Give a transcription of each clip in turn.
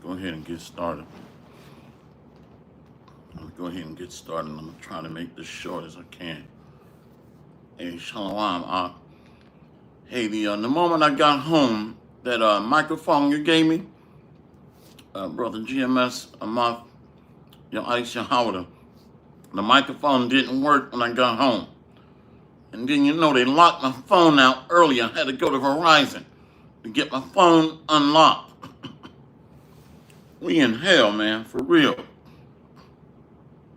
go ahead and get started. I'm going to try to make this short as I can. Hey, Shalom. Hey, the moment I got home, that microphone you gave me, Brother GMS, your Ice, your Howard, the microphone didn't work when I got home. And then, they locked my phone out early. I had to go to Verizon to get my phone unlocked. We in hell, man, for real.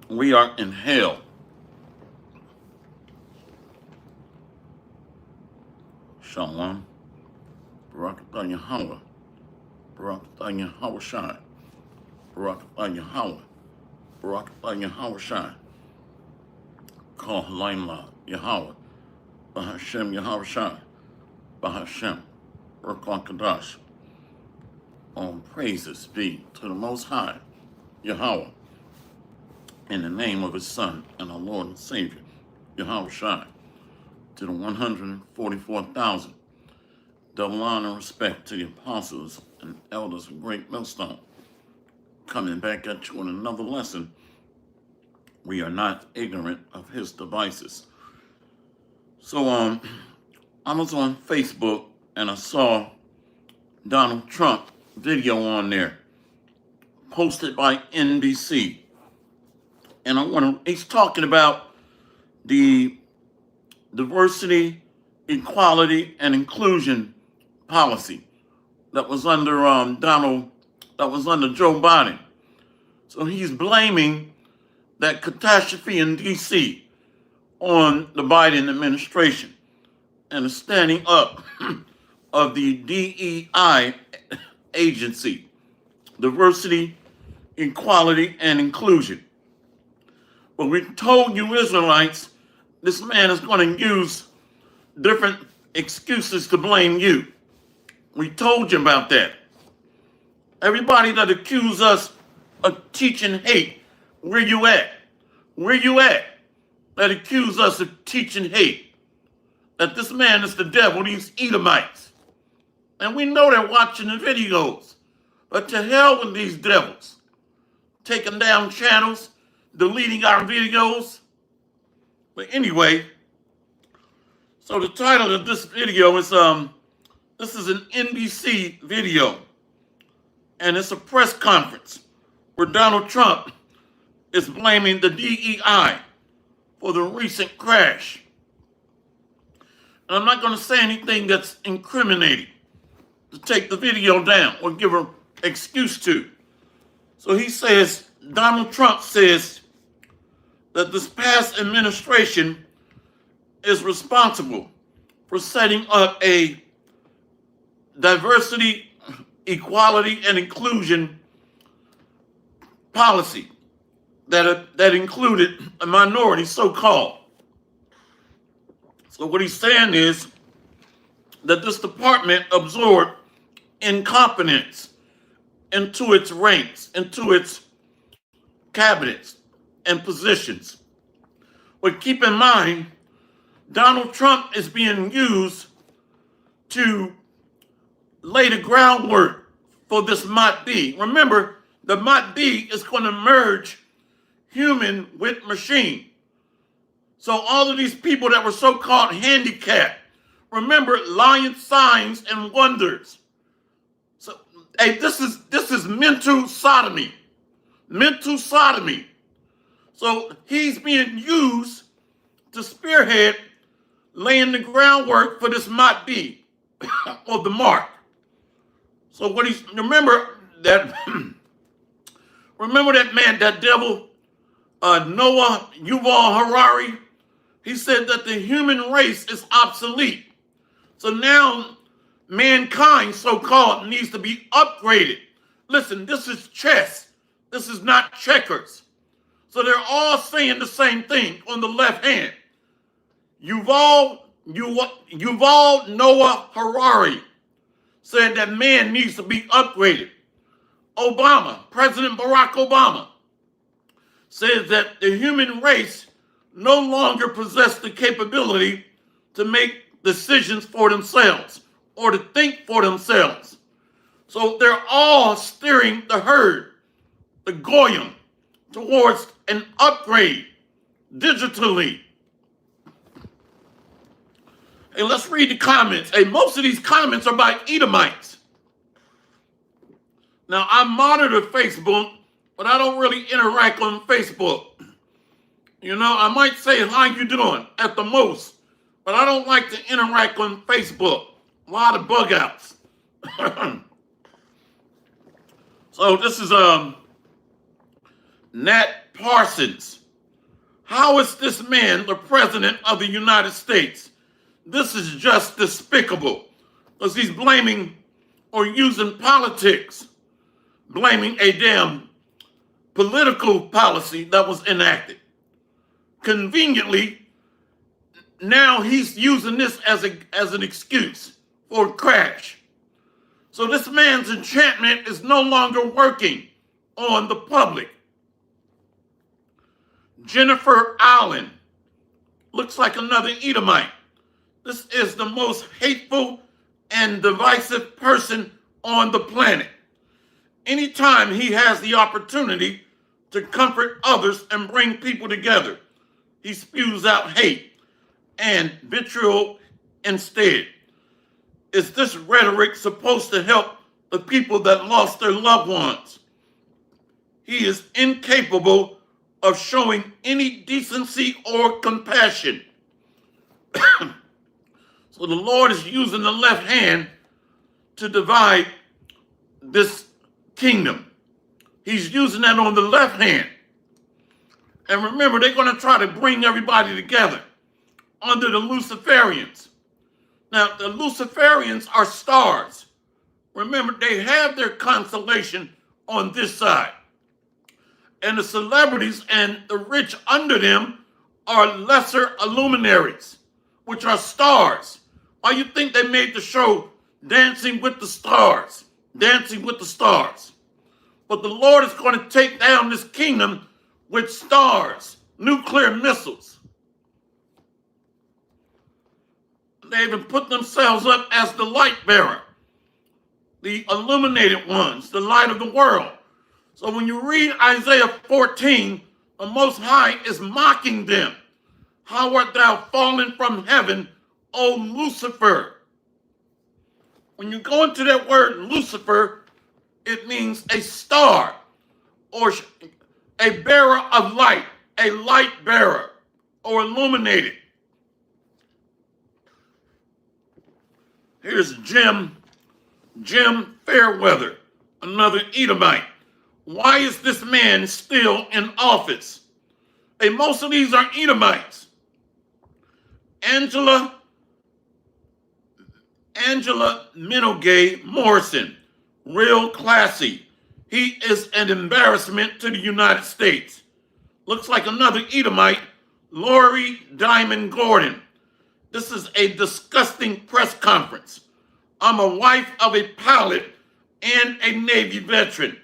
We are in hell. Shalom. Barakatah Yahweh. Barakatah Yahweh Shai. Barakatah Yahweh. Barakatah Yahweh Shai. Call Laimla Yahweh. Bahashem Yahweh Shai. Bahashem. Ruach Kadash. All praises be to the Most High, Yahweh, in the name of His Son and our Lord and Savior, Yahweh Shai, to the 144,000. Double honor and respect to the apostles and elders of Great Millstone. Coming back at you with another lesson. We are not ignorant of His devices. So, I was on Facebook and I saw Donald Trump video on there posted by NBC, and he's talking about the diversity, equality, and inclusion policy that was under Joe Biden. So he's blaming that catastrophe in DC on the Biden administration and the standing up of the DEI agency, diversity, equality, and inclusion. But we told you Israelites, this man is going to use different excuses to blame you. We told you about that. Everybody that accused us of teaching hate, where you at? Where you at? That accused us of teaching hate. That this man is the devil, these Edomites. And we know they're watching the videos. But to hell with these devils. Taking down channels, deleting our videos. But anyway, so the title of this video is, this is an NBC video. And it's a press conference where Donald Trump is blaming the DEI for the recent crash. And I'm not going to say anything that's incriminating to take the video down or give an excuse to. So he says, Donald Trump says that this past administration is responsible for setting up a diversity, equality, and inclusion policy that included a minority, so-called. So what he's saying is that this department absorbed incompetence into its ranks, into its cabinets and positions. But keep in mind, Donald Trump is being used to lay the groundwork for this Mot B. Remember, the Mot B is going to merge human with machine. So all of these people that were so-called handicapped, remember, lying signs and wonders. So, hey, this is mental sodomy. Mental sodomy. So he's being used to spearhead laying the groundwork for this Mot B or the mark. So remember that man, that devil, Noah Yuval Harari, he said that the human race is obsolete. So now mankind, so-called, needs to be upgraded. Listen, this is chess. This is not checkers. So they're all saying the same thing on the left hand. Yuval Noah Harari said that man needs to be upgraded. President Barack Obama, says that the human race no longer possess the capability to make decisions for themselves or to think for themselves. So they're all steering the herd, the Goyim, towards an upgrade digitally. Hey, let's read the comments. Hey, most of these comments are by Edomites. Now, I monitor Facebook, but I don't really interact on Facebook. You know, I might say, how you doing, at the most, but I don't like to interact on Facebook. A lot of bug outs. So this is Nat Parsons. How is this man the president of the United States? This is just despicable, because he's blaming or using politics, blaming a damn political policy that was enacted. Conveniently, now he's using this as an excuse for a crash. So this man's enchantment is no longer working on the public. Jennifer Allen looks like another Edomite. This is the most hateful and divisive person on the planet. Anytime he has the opportunity to comfort others and bring people together, he spews out hate and vitriol instead. Is this rhetoric supposed to help the people that lost their loved ones? He is incapable of showing any decency or compassion. So the Lord is using the left hand to divide this kingdom. He's using that on the left hand. And remember, they're going to try to bring everybody together under the Luciferians. Now, the Luciferians are stars. Remember, they have their constellation on this side. And the celebrities and the rich under them are lesser luminaries, which are stars. Why you think they made the show Dancing with the Stars? Dancing with the Stars. But the Lord is going to take down this kingdom with stars, nuclear missiles. They even put themselves up as the light bearer, the illuminated ones, the light of the world. So when you read Isaiah 14, the Most High is mocking them. How art thou fallen from heaven, O Lucifer? When you go into that word Lucifer, it means a star or a bearer of light, a light bearer or illuminated. Here's Jim Fairweather, another Edomite. Why is this man still in office? Hey, most of these are Edomites. Angela Minogue Morrison, real classy. He is an embarrassment to the United States. Looks like another Edomite, Lori Diamond Gordon. This is a disgusting press conference. I'm a wife of a pilot and a Navy veteran.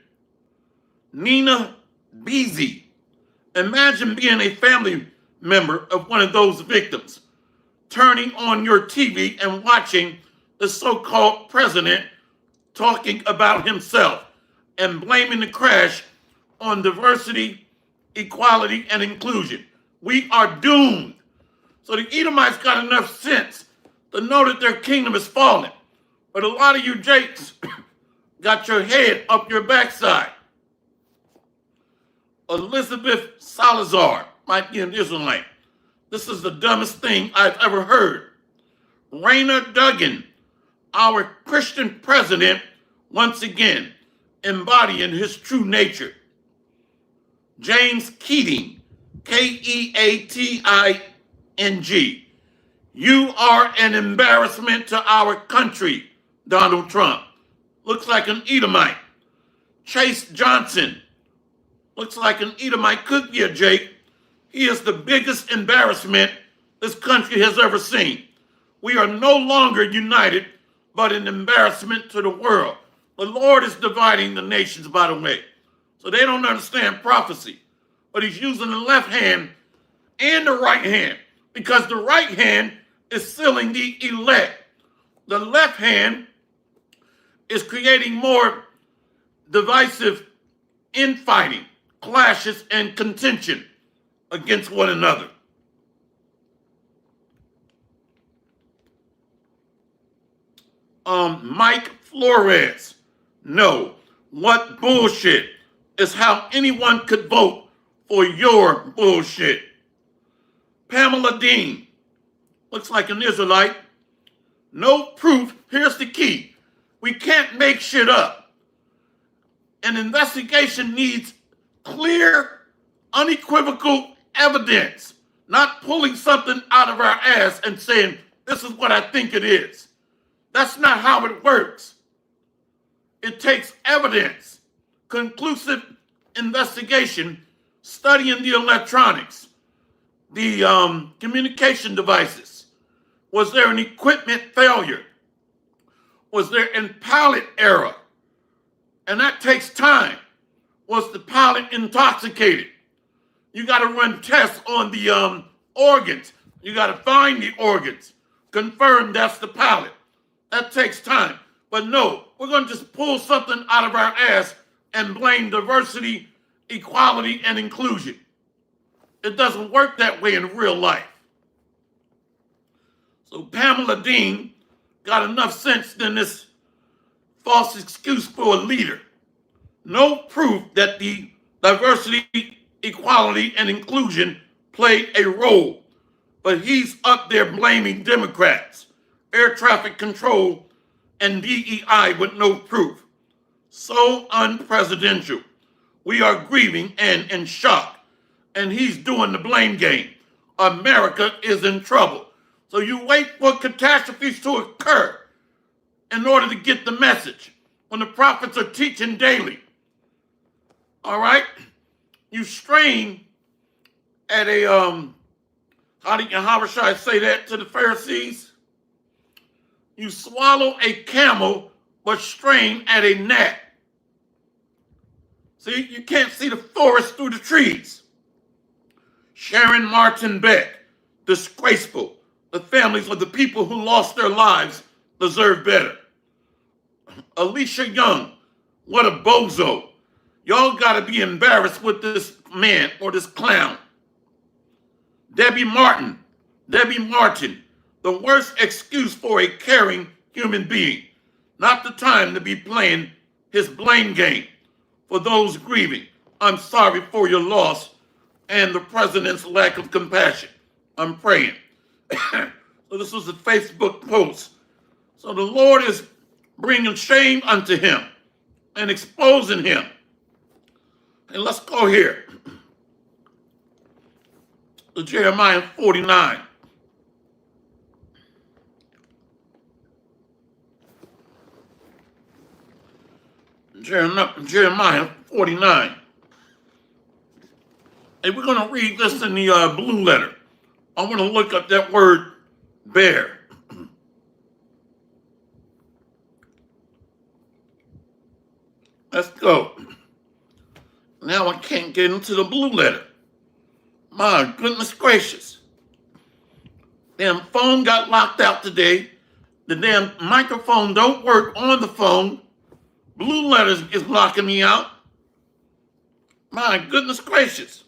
Nina Beasy. Imagine being a family member of one of those victims, turning on your TV and watching the so-called president talking about himself and blaming the crash on diversity, equality, and inclusion. We are doomed. So the Edomites got enough sense to know that their kingdom is falling. But a lot of you jakes got your head up your backside. Elizabeth Salazar might be an Israelite. This is the dumbest thing I've ever heard. Raina Duggan, our Christian president, once again embodying his true nature. James Keating, Keating. You are an embarrassment to our country, Donald Trump. Looks like an Edomite. Chase Johnson, looks like an Edomite. Could be a Jake. He is the biggest embarrassment this country has ever seen. We are no longer united, but an embarrassment to the world. The Lord is dividing the nations, by the way. So they don't understand prophecy. But he's using the left hand and the right hand, because the right hand is sealing the elect. The left hand is creating more divisive infighting, clashes, and contention against one another. Mike Flores, no. What bullshit is how anyone could vote for your bullshit. Pamela Dean, looks like an Israelite. No proof. Here's the key. We can't make shit up. An investigation needs clear, unequivocal evidence, not pulling something out of our ass and saying, this is what I think it is. That's not how it works. It takes evidence, conclusive investigation, studying the electronics, the communication devices. Was there an equipment failure? Was there a pilot error? And that takes time. Was the pilot intoxicated? You got to run tests on the organs. You got to find the organs, confirm that's the pilot. That takes time. But no, we're going to just pull something out of our ass and blame diversity, equality, and inclusion. It doesn't work that way in real life. So Pamela Dean got enough sense than this false excuse for a leader. No proof that the diversity, equality, and inclusion played a role. But he's up there blaming Democrats, air traffic control, and DEI with no proof. So unpresidential. We are grieving and in shock. And he's doing the blame game. America is in trouble. So you wait for catastrophes to occur in order to get the message. When the prophets are teaching daily. All right? You strain at a, how should I say that to the Pharisees? You swallow a camel, but strain at a gnat. See, you can't see the forest through the trees. Sharon Martin Beck, disgraceful. The families of the people who lost their lives deserve better. Alicia Young, what a bozo. Y'all gotta be embarrassed with this man or this clown. Debbie Martin, the worst excuse for a caring human being. Not the time to be playing his blame game for those grieving. I'm sorry for your loss and the president's lack of compassion. I'm praying. So this was a Facebook post. So the Lord is bringing shame unto him and exposing him. And let's go here to Jeremiah 49. Jeremiah 49. And we're going to read this in the blue letter. I want to look up that word bear. Let's go. Now I can't get into the blue letter. My goodness gracious. Damn phone got locked out today. The damn microphone don't work on the phone. Blue letters is blocking me out. My goodness gracious.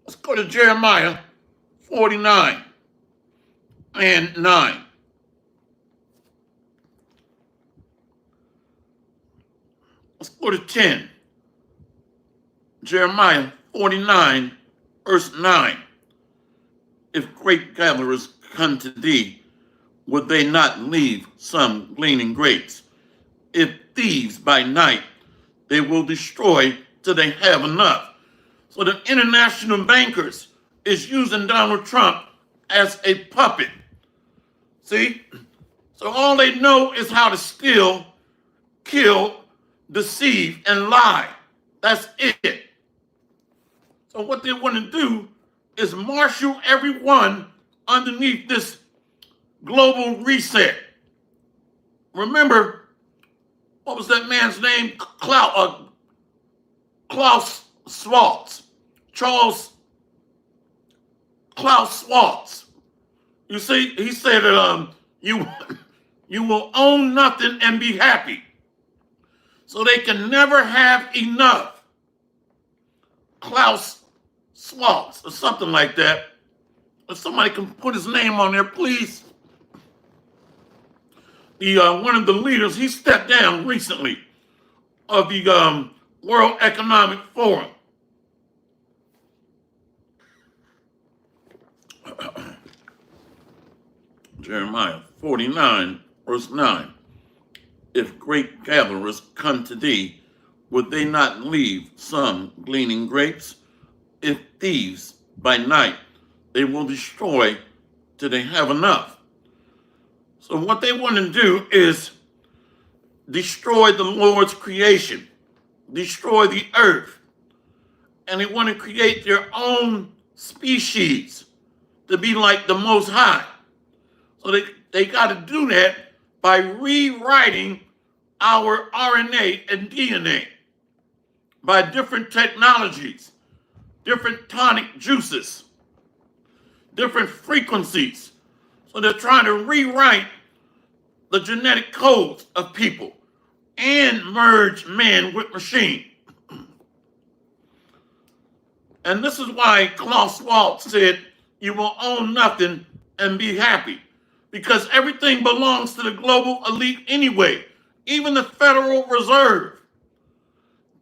Let's go to Jeremiah 49 and 9. Let's go to 10. Jeremiah 49, verse 9. If great gatherers come to thee, would they not leave some gleaning grapes? If thieves by night, they will destroy till they have enough. So the international bankers is using Donald Trump as a puppet. See? So all they know is how to steal, kill, deceive, and lie. That's it. So what they want to do is marshal everyone underneath this global reset. Remember, what was that man's name? Klaus Schwab. Klaus Schwab. You see, he said that You will own nothing and be happy. So they can never have enough. Klaus Schwab or something like that. If somebody can put his name on there, please. One of the leaders, he stepped down recently of the World Economic Forum. Jeremiah 49, verse 9. If great gatherers come to thee, would they not leave some gleaning grapes? If thieves by night, they will destroy till they have enough. So what they want to do is destroy the Lord's creation, destroy the earth, and they want to create their own species to be like the Most High. So they got to do that by rewriting our RNA and DNA by different technologies, different tonic juices, different frequencies. So they're trying to rewrite the genetic codes of people and merge man with machine. And this is why Klaus Schwab said, you will own nothing and be happy. Because everything belongs to the global elite anyway. Even the Federal Reserve.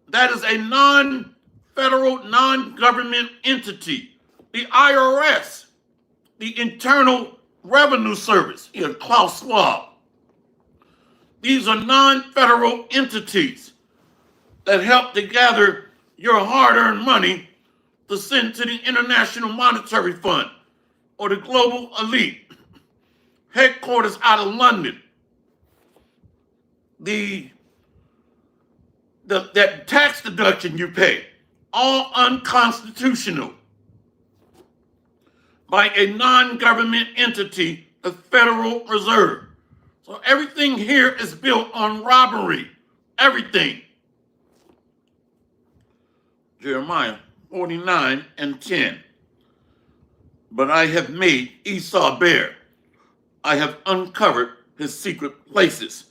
That is a non-federal, non-government entity. The IRS, the Internal Revenue Service, Klaus Schwab. These are non-federal entities that help to gather your hard-earned money to send to the International Monetary Fund or the global elite. Headquarters out of London. That tax deduction you pay, all unconstitutional by a non-government entity, the Federal Reserve. So everything here is built on robbery. Everything. Jeremiah 49 and 10. But I have made Esau bare. I have uncovered his secret places,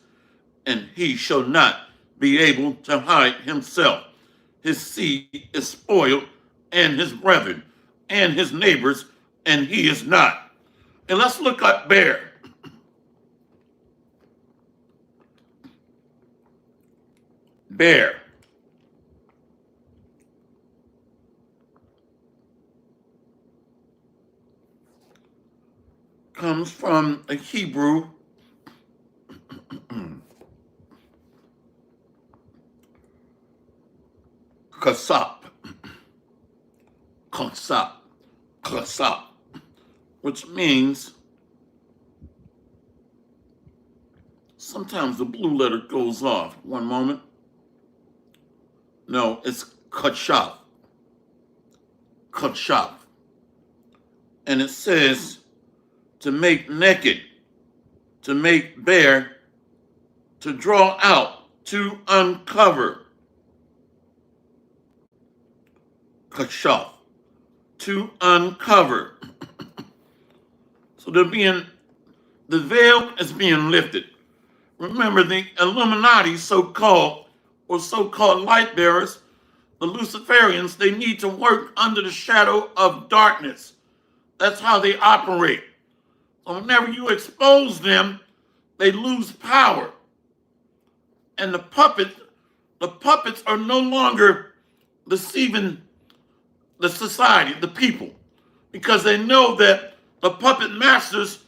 and he shall not be able to hide himself. His seed is spoiled, and his brethren, and his neighbors, and he is not. And let's look up bear. Bear. Comes from a Hebrew kasap, which means sometimes the blue letter goes off. One moment. No, it's kachaf. And it says to make naked, to make bare, to draw out, to uncover. Kashaf, to uncover. So the veil is being lifted. Remember, the Illuminati, so-called light bearers, the Luciferians, they need to work under the shadow of darkness. That's how they operate. So whenever you expose them, they lose power. And the puppets are no longer deceiving the society, the people, because they know that the puppet masters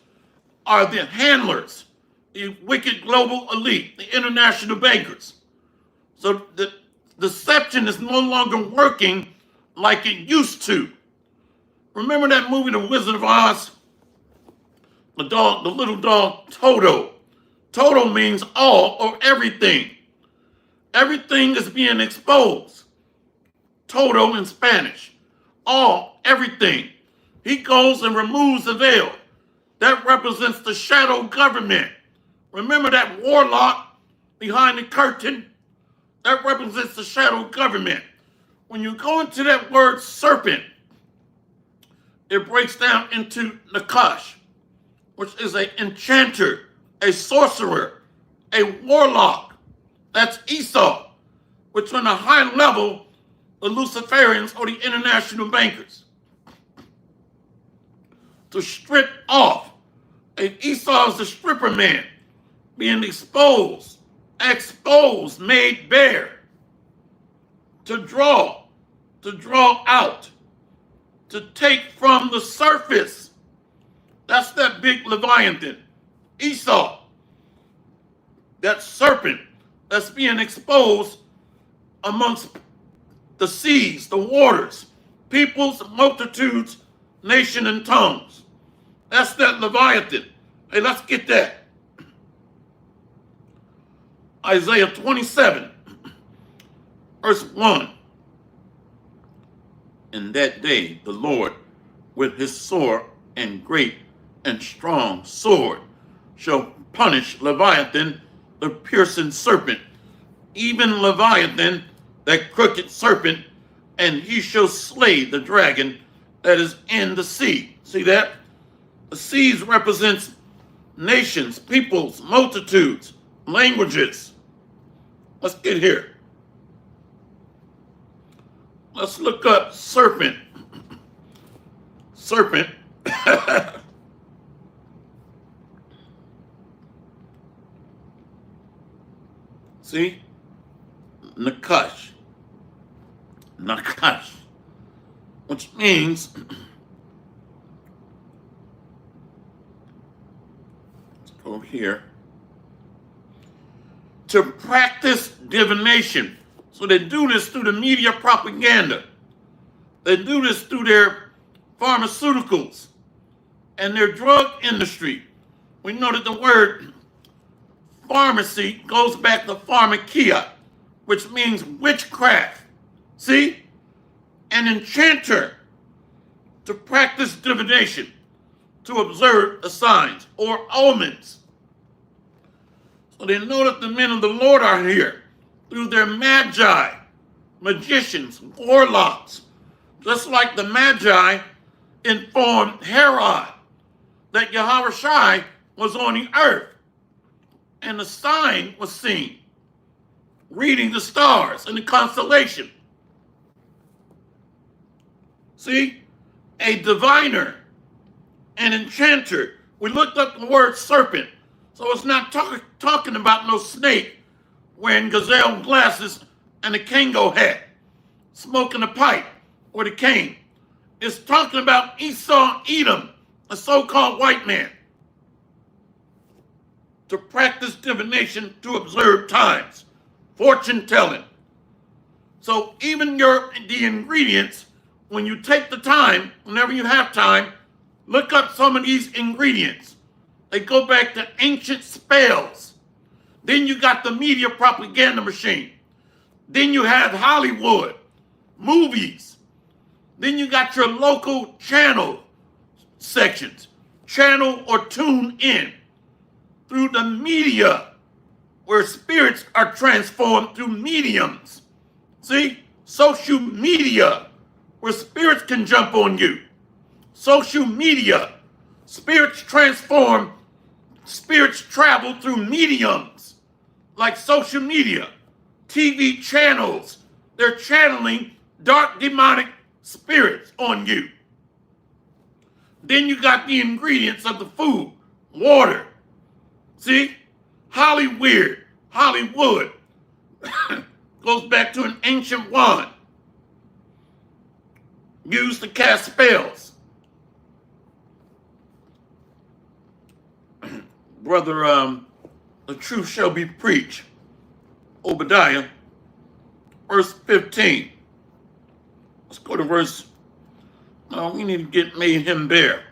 are the handlers, the wicked global elite, the international bankers. So the deception is no longer working like it used to. Remember that movie, The Wizard of Oz? The little dog, Toto. Toto means all or everything. Everything is being exposed. Toto in Spanish. All, everything. He goes and removes the veil. That represents the shadow government. Remember that warlock behind the curtain? That represents the shadow government. When you go into that word serpent, it breaks down into Nakash, which is an enchanter, a sorcerer, a warlock. That's Esau, which on a high level, the Luciferians or the international bankers. To strip off. And Esau is the stripper man, being exposed, made bare. To draw out, to take from the surface. That's that big Leviathan, Esau. That serpent that's being exposed amongst the seas, the waters, peoples, multitudes, nation, and tongues. That's that Leviathan. Hey, let's get that. Isaiah 27, verse 1. In that day, the Lord, with his sword and great and strong sword, shall punish Leviathan, the piercing serpent, even Leviathan, that crooked serpent, and he shall slay the dragon that is in the sea. See that? The seas represents nations, peoples, multitudes, languages. Let's get here. Let's look up serpent. Serpent. See? Nakash. Nakash. Which means, let's go here, to practice divination. So they do this through the media propaganda. They do this through their pharmaceuticals and their drug industry. We know that the word pharmacy goes back to pharmakia, which means witchcraft. See? An enchanter, to practice divination, to observe the signs or omens. So they know that the men of the Lord are here through their magi, magicians, warlocks, just like the magi informed Herod that Yahushua was on the earth, and the sign was seen, reading the stars and the constellation. See, a diviner, an enchanter. We looked up the word serpent, so it's not talking about no snake wearing gazelle glasses and a Kango hat, smoking a pipe or the cane. It's talking about Esau Edom, a so-called white man, to practice divination, to observe times, fortune telling. So even the ingredients, when you take the time, whenever you have time, look up some of these ingredients. They go back to ancient spells. Then you got the media propaganda machine. Then you have Hollywood, movies. Then you got your local channel sections. Channel or tune in through the media, where spirits are transformed through mediums. See? Social media, where spirits can jump on you. Social media, spirits transform, spirits travel through mediums like social media, TV channels. They're channeling dark demonic spirits on you. Then you got the ingredients of the food, water. See? Hollywood goes back to an ancient wand used to cast spells. Brother, the truth shall be preached. Obadiah, verse 15. Let's go to verse, we need to get made him bare.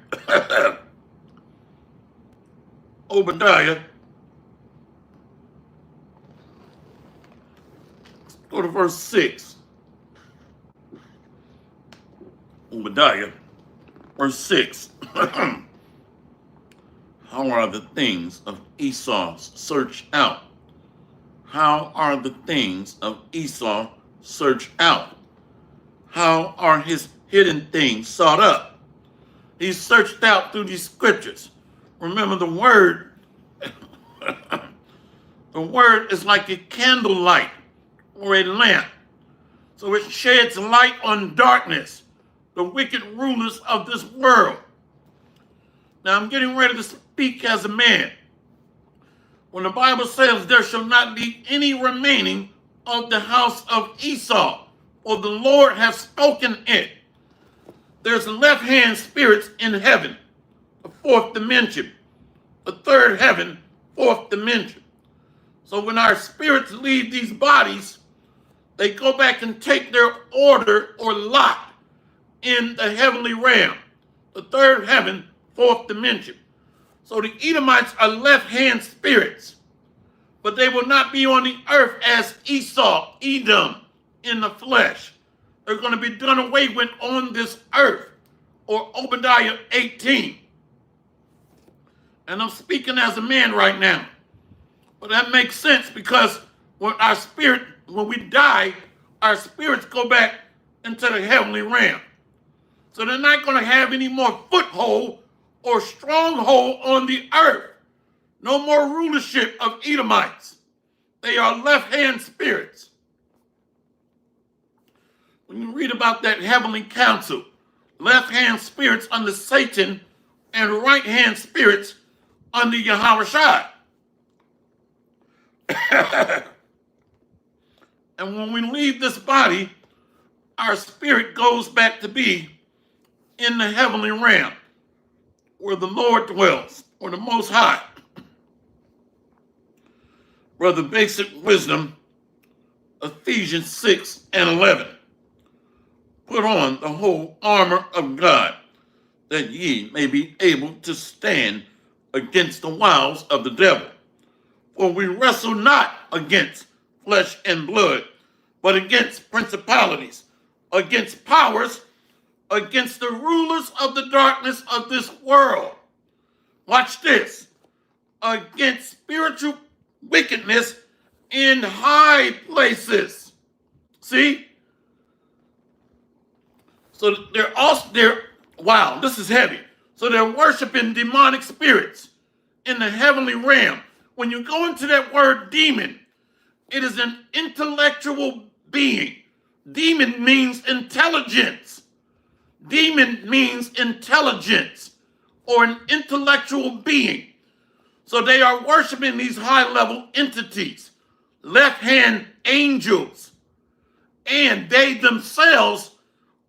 Obadiah, let's go to verse 6. Obadiah, verse 6. How are the things of Esau searched out? How are the things of Esau searched out? How are his hidden things sought up? He's searched out through these scriptures. Remember the word The word is like a candlelight or a lamp. So it sheds light on darkness, the wicked rulers of this world. Now I'm getting ready to speak as a man. When the Bible says there shall not be any remaining of the house of Esau, for the Lord has spoken it. There's left-hand spirits in heaven, the fourth dimension, the third heaven, fourth dimension. So when our spirits leave these bodies, they go back and take their order or lot in the heavenly realm, the third heaven, fourth dimension. So the Edomites are left-hand spirits, but they will not be on the earth as Esau, Edom, in the flesh. They're going to be done away with on this earth, or Obadiah 18. And I'm speaking as a man right now. But that makes sense because when we die, our spirits go back into the heavenly realm. So they're not going to have any more foothold or stronghold on the earth. No more rulership of Edomites. They are left-hand spirits. When you read about that heavenly council, left-hand spirits under Satan and right-hand spirits under Yahushua. And when we leave this body, our spirit goes back to be in the heavenly realm where the Lord dwells, or the Most High. Brother Basic Wisdom, Ephesians 6 and 11. Put on the whole armor of God, that ye may be able to stand against the wiles of the devil. For we wrestle not against flesh and blood, but against principalities, against powers, against the rulers of the darkness of this world. Watch this. Against spiritual wickedness in high places. See? So wow, this is heavy. So they're worshiping demonic spirits in the heavenly realm. When you go into that word demon, it is an intellectual being. Demon means intelligence. Demon means intelligence or an intellectual being. So they are worshiping these high-level entities, left-hand angels, and they themselves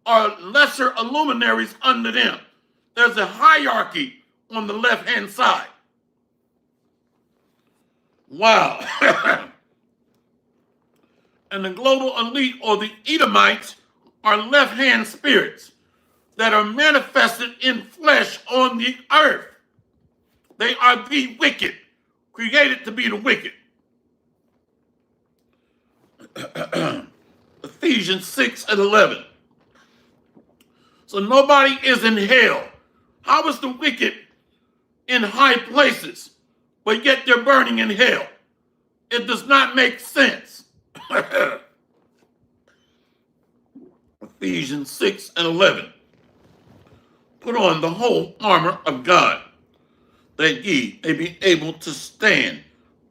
are lesser luminaries under them. There's a hierarchy on the left-hand side. Wow. And the global elite, or the Edomites, are left-hand spirits that are manifested in flesh on the earth. They are the wicked, created to be the wicked. Ephesians 6 and 11. So nobody is in hell. How is the wicked in high places, but yet they're burning in hell? It does not make sense. Ephesians 6 and 11. Put on the whole armor of God, that ye may be able to stand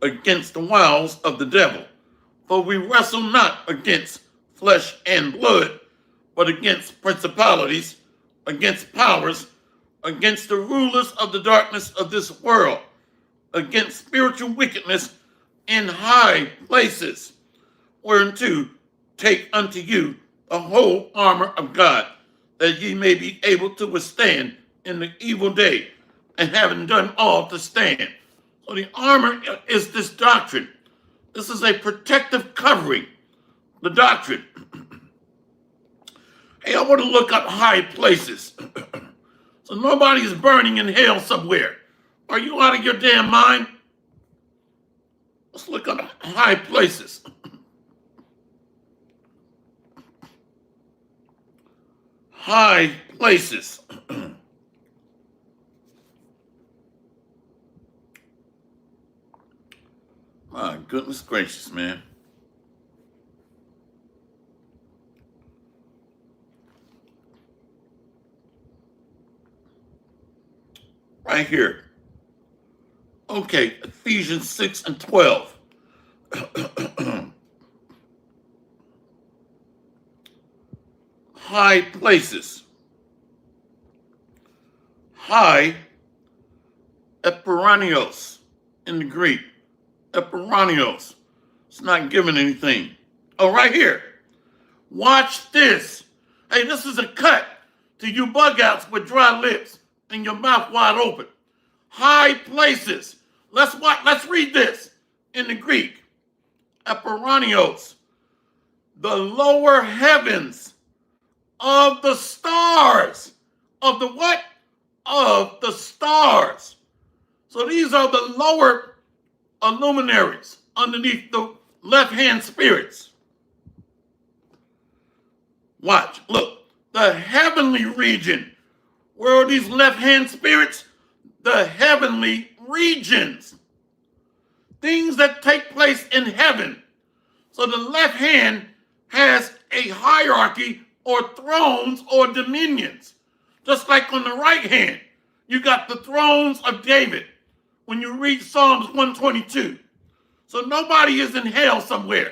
against the wiles of the devil. For we wrestle not against flesh and blood, but against principalities, against powers, against the rulers of the darkness of this world, against spiritual wickedness in high places. Whereunto take unto you the whole armor of God, that ye may be able to withstand in the evil day, and having done all to stand. So the armor is this doctrine. This is a protective covering, the doctrine. Hey, I want to look up high places. So nobody is burning in hell somewhere. Are you out of your damn mind? Let's look up high places. High places. My goodness gracious, man. Right here. Okay, Ephesians 6 and 12. High places. High, eperanios in the Greek. Eperanios. It's not giving anything. Oh, right here. Watch this. Hey, this is a cut to you bug outs with dry lips and your mouth wide open. High places. Let's read this in the Greek. Eperanios. The lower heavens of the stars. Of the what? Of the stars. So these are the lower luminaries underneath the left-hand spirits. Watch, look, the heavenly region. Where are these left-hand spirits? The heavenly regions. Things that take place in heaven. So the left hand has a hierarchy or thrones or dominions. Just like on the right hand, you got the thrones of David when you read Psalms 122. So nobody is in hell somewhere.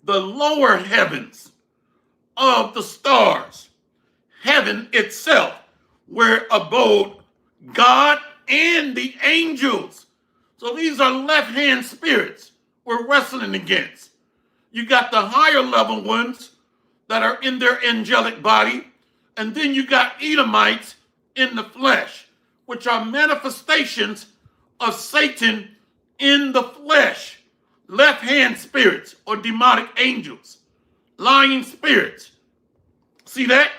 The lower heavens of the stars, heaven itself, where abode God and the angels. So these are left-hand spirits we're wrestling against. You got the higher level ones that are in their angelic body, and then you got Edomites in the flesh, which are manifestations of Satan in the flesh. Left-hand spirits or demonic angels, lying spirits. See that?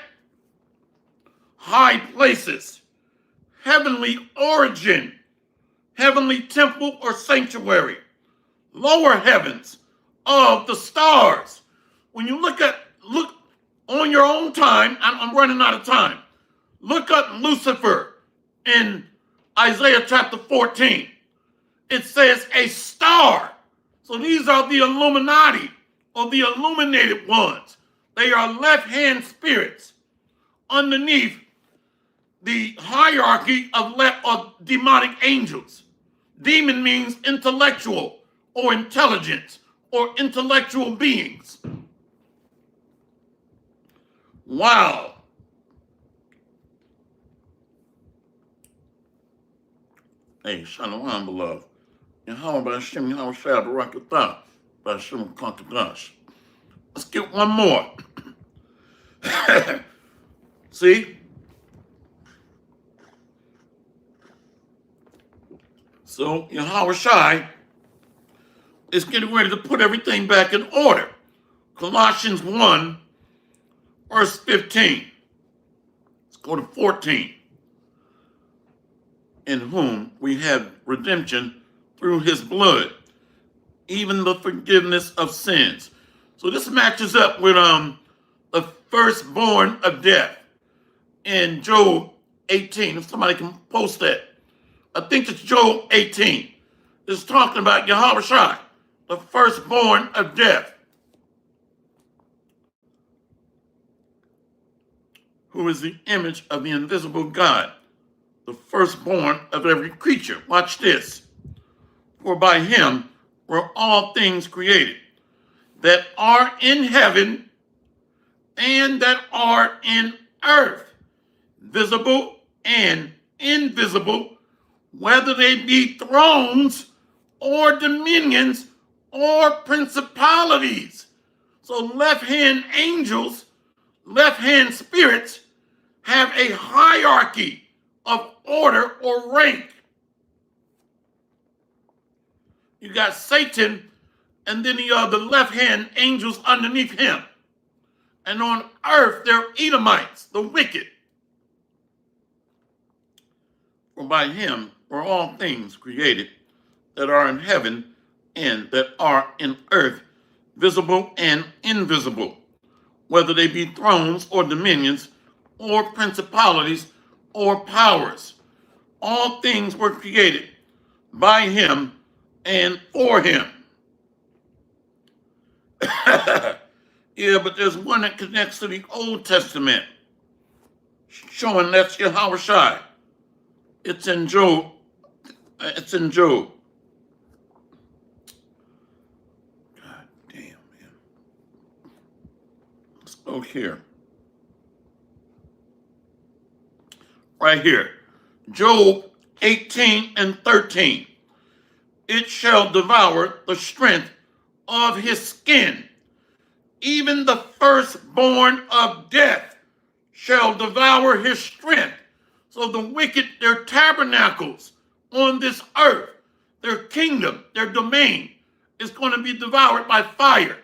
High places, heavenly origin, heavenly temple or sanctuary, lower heavens of the stars. When you look on your own time, I'm running out of time. Look up Lucifer in Isaiah chapter 14. It says a star. So these are the Illuminati or the illuminated ones. They are left-hand spirits underneath the hierarchy of demonic angels. Demon means intellectual or intelligence or intellectual beings. Wow. Hey, Shalom, beloved. Yahweh B'Hashem, Yahweh Shai Barakatah, B'Hashem Kakadash. Let's get one more. See? So Yahweh Shai is getting ready to put everything back in order. Colossians 1, verse 15. Let's go to 14. In whom we have redemption through his blood, even the forgiveness of sins. So this matches up with the firstborn of death in Job 18. If somebody can post that. I think it's Job 18. It's talking about Yahweh Shai, the firstborn of death, who is the image of the invisible God, the firstborn of every creature. Watch this. For by him were all things created, that are in heaven and that are in earth, visible and invisible, whether they be thrones or dominions or principalities. So left-hand angels, left-hand spirits have a hierarchy of order or rank. You got Satan, and then you have the left-hand angels underneath him. And on earth, there are Edomites, the wicked. For by him were all things created that are in heaven and that are in earth, visible and invisible, whether they be thrones or dominions or principalities or powers. All things were created by him and for him. Yeah, but there's one that connects to the Old Testament, showing that's Yahweh Shai. It's in Job It's in Job. God damn, man. Let's go here. Right here. Job 18 and 13. It shall devour the strength of his skin. Even the firstborn of death shall devour his strength. So the wicked, their tabernacles on this earth, their kingdom, their domain, is going to be devoured by fire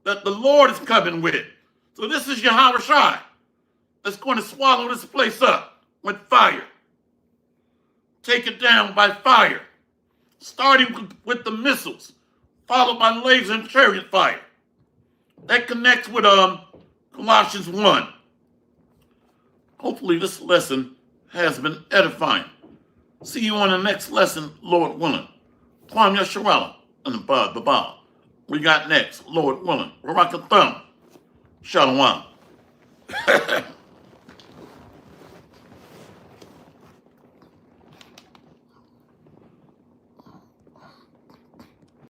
that the Lord is coming with. So this is Yahweh Shai that's going to swallow this place up with fire. Take it down by fire, starting with the missiles, followed by laser and chariot fire. That connects with Colossians 1. Hopefully this lesson has been edifying. See you on the next lesson, Lord willing. Kwam Yasharala and the Baba. We got next, Lord willing. Barakatham. Shalom.